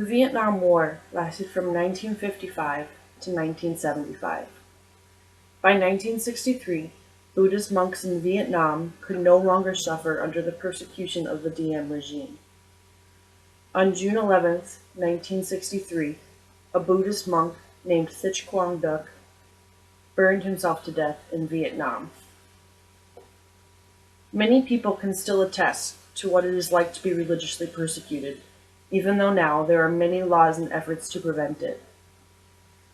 The Vietnam War lasted from 1955 to 1975. By 1963, Buddhist monks in Vietnam could no longer suffer under the persecution of the Diem regime. On June 11, 1963, a Buddhist monk named Thich Quang burned himself to death in Vietnam. Many people can still attest to what it is like to be religiously persecuted, even though now there are many laws and efforts to prevent it.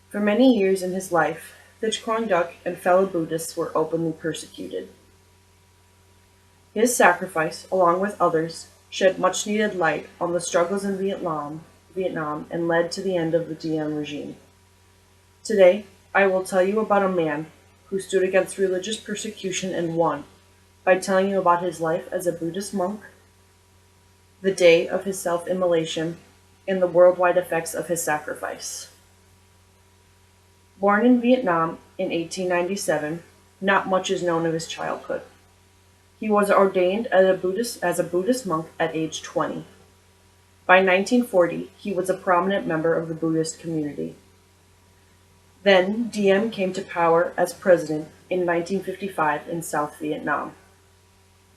For many years in his life, Thich Quang and fellow Buddhists were openly persecuted. His sacrifice, along with others, shed much-needed light on the struggles in Vietnam and led to the end of the Diem regime. Today, I will tell you about a man who stood against religious persecution and won, by telling you about his life as a Buddhist monk, the day of his self-immolation, and the worldwide effects of his sacrifice. Born in Vietnam in 1897, not much is known of his childhood. He was ordained as a Buddhist monk at age 20. By 1940, he was a prominent member of the Buddhist community. Then, Diem came to power as president in 1955 in South Vietnam.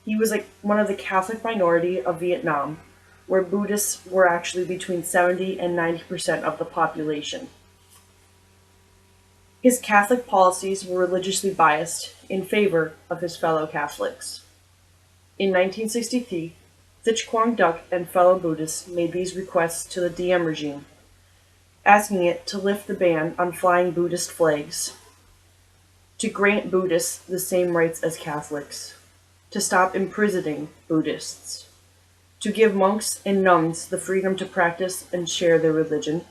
He was one of the Catholic minority of Vietnam, where Buddhists were actually between 70 and 90% of the population. His Catholic policies were religiously biased in favor of his fellow Catholics. In 1963, Thich Quang and fellow Buddhists made these requests to the Diem regime, asking it to lift the ban on flying Buddhist flags, to grant Buddhists the same rights as Catholics, to stop imprisoning Buddhists, to give monks and nuns the freedom to practice and share their religion,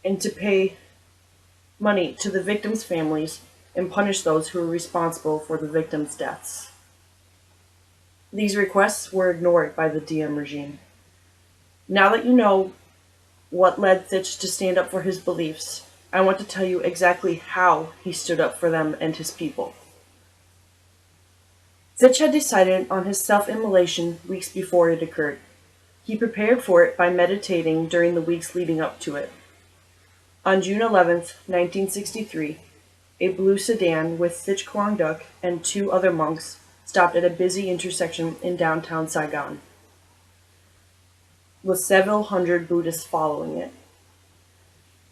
and to pay money to the victims' families and punish those who were responsible for the victims' deaths. These requests were ignored by the Diem regime. Now that you know what led Thich to stand up for his beliefs, I want to tell you exactly how he stood up for them and his people. Thich had decided on his self-immolation weeks before it occurred. He prepared for it by meditating during the weeks leading up to it. On June 11, 1963, a blue sedan with Thich Quang and two other monks stopped at a busy intersection in downtown Saigon, with several hundred Buddhists following it.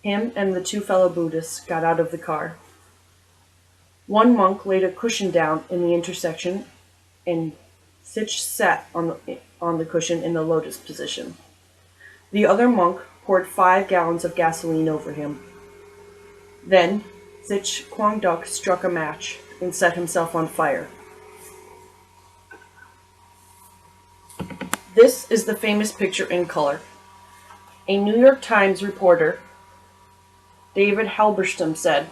Him and the two fellow Buddhists got out of the car. One monk laid a cushion down in the intersection, and Thich sat on the cushion in the lotus position. The other monk poured 5 gallons of gasoline over him. Then, Thich Quang struck a match and set himself on fire. This is the famous picture in color. A New York Times reporter, David Halberstam, said,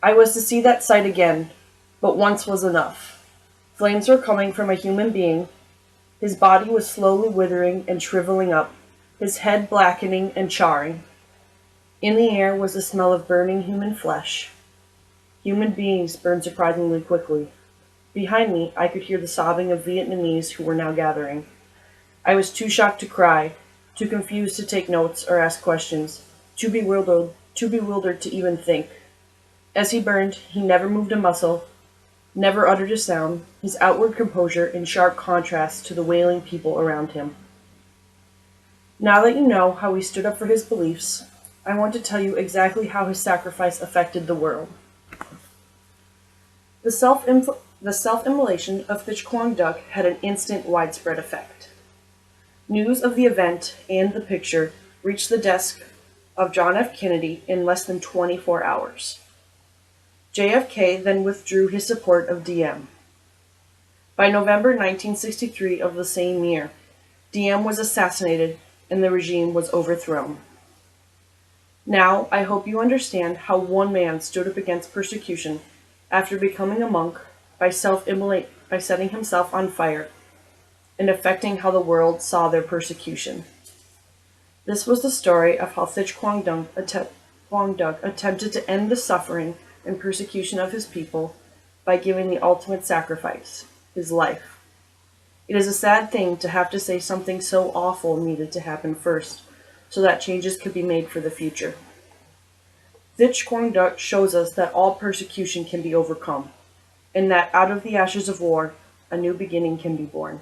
"I was to see that sight again, but once was enough. Flames were coming from a human being. His body was slowly withering and shriveling up, his head blackening and charring. In the air was the smell of burning human flesh. Human beings burn surprisingly quickly. Behind me, I could hear the sobbing of Vietnamese who were now gathering. I was too shocked to cry, too confused to take notes or ask questions, too bewildered to even think. As he burned, he never moved a muscle, never uttered a sound, his outward composure in sharp contrast to the wailing people around him. Now that you know how he stood up for his beliefs, I want to tell you exactly how his sacrifice affected the world. The self-immolation of Thich Quang had an instant widespread effect. News of the event and the picture reached the desk of John F. Kennedy in less than 24 hours. JFK then withdrew his support of Diem. By November 1963 of the same year, Diem was assassinated and the regime was overthrown. Now, I hope you understand how one man stood up against persecution after becoming a monk by setting himself on fire and affecting how the world saw their persecution. This was the story of how Thich Quang attempted to end the suffering and persecution of his people by giving the ultimate sacrifice, his life. It is a sad thing to have to say something so awful needed to happen first, so that changes could be made for the future. Thich Quang Duc shows us that all persecution can be overcome, and that out of the ashes of war, a new beginning can be born.